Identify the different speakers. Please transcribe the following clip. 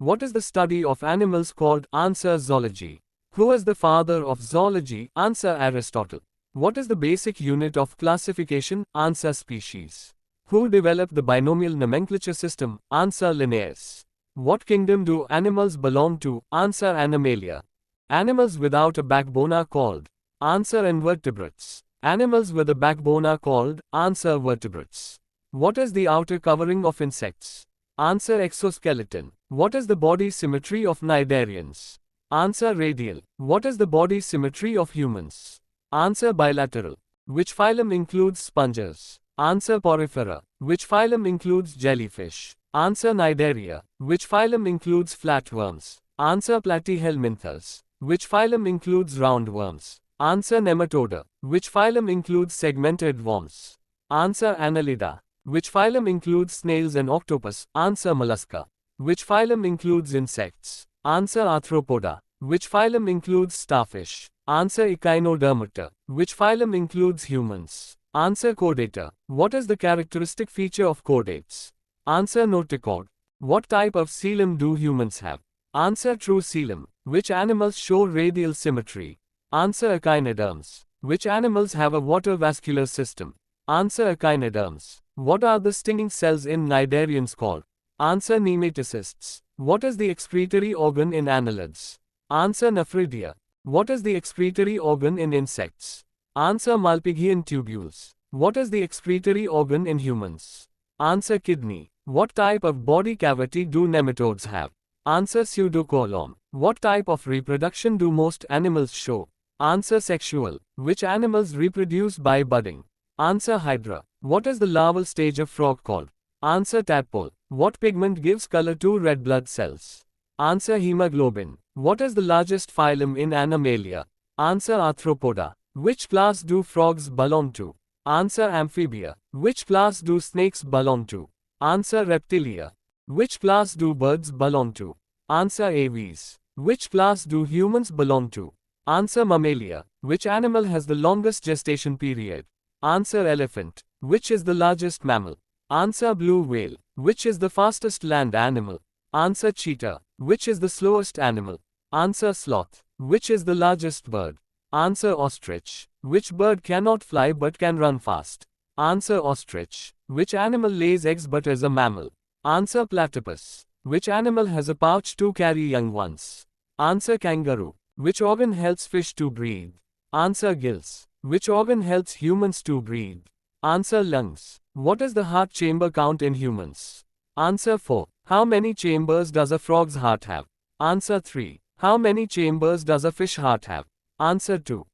Speaker 1: What is the study of animals called? Answer: zoology. Who is the father of zoology? Answer: Aristotle. What is the basic unit of classification? Answer: species. Who developed the binomial nomenclature system? Answer: Linnaeus. What kingdom do animals belong to? Answer: Animalia. Animals without a backbone are called. Answer: invertebrates. Animals with a backbone are called. Answer: vertebrates. What is the outer covering of insects? Answer: exoskeleton. What is the body symmetry of cnidarians? Answer: radial. What is the body symmetry of humans? Answer: bilateral. Which phylum includes sponges? Answer: Porifera. Which phylum includes jellyfish? Answer: Cnidaria. Which phylum includes flatworms? Answer: Platyhelminthes. Which phylum includes roundworms? Answer: Nematoda. Which phylum includes segmented worms? Answer: Annelida. Which phylum includes snails and octopus? Answer: Mollusca. Which phylum includes insects? Answer: Arthropoda. Which phylum includes starfish? Answer: Echinodermata. Which phylum includes humans? Answer: Chordata. What is the characteristic feature of chordates? Answer: notochord. What type of coelom do humans have? Answer: true coelom. Which animals show radial symmetry? Answer: echinoderms. Which animals have a water vascular system? Answer: echinoderms. What are the stinging cells in cnidarians called? Answer: nematocysts. What is the excretory organ in annelids? Answer: nephridia. What is the excretory organ in insects? Answer: Malpighian tubules. What is the excretory organ in humans? Answer: kidney. What type of body cavity do nematodes have? Answer: pseudocolon. What type of reproduction do most animals show? Answer: sexual. Which animals reproduce by budding? Answer: hydra. What is the larval stage of frog called? Answer: tadpole. What pigment gives color to red blood cells? Answer: hemoglobin. What is the largest phylum in Animalia? Answer: Arthropoda. Which class do frogs belong to? Answer: Amphibia. Which class do snakes belong to? Answer: Reptilia. Which class do birds belong to? Answer: Aves. Which class do humans belong to? Answer: Mammalia. Which animal has the longest gestation period? Answer: Elephant. Which is the largest mammal? Answer: Blue whale. Which is the fastest land animal? Answer: Cheetah. Which is the slowest animal? Answer: Sloth. Which is the largest bird? Answer: Ostrich. Which bird cannot fly but can run fast? Answer: Ostrich. Which animal lays eggs but is a mammal? Answer: Platypus. Which animal has a pouch to carry young ones? Answer: Kangaroo. Which organ helps fish to breathe? Answer: Gills. Which organ helps humans to breathe? Answer: lungs. What is the heart chamber count in humans? Answer: 4. How many chambers does a frog's heart have? Answer: 3. How many chambers does a fish heart have? Answer: 2.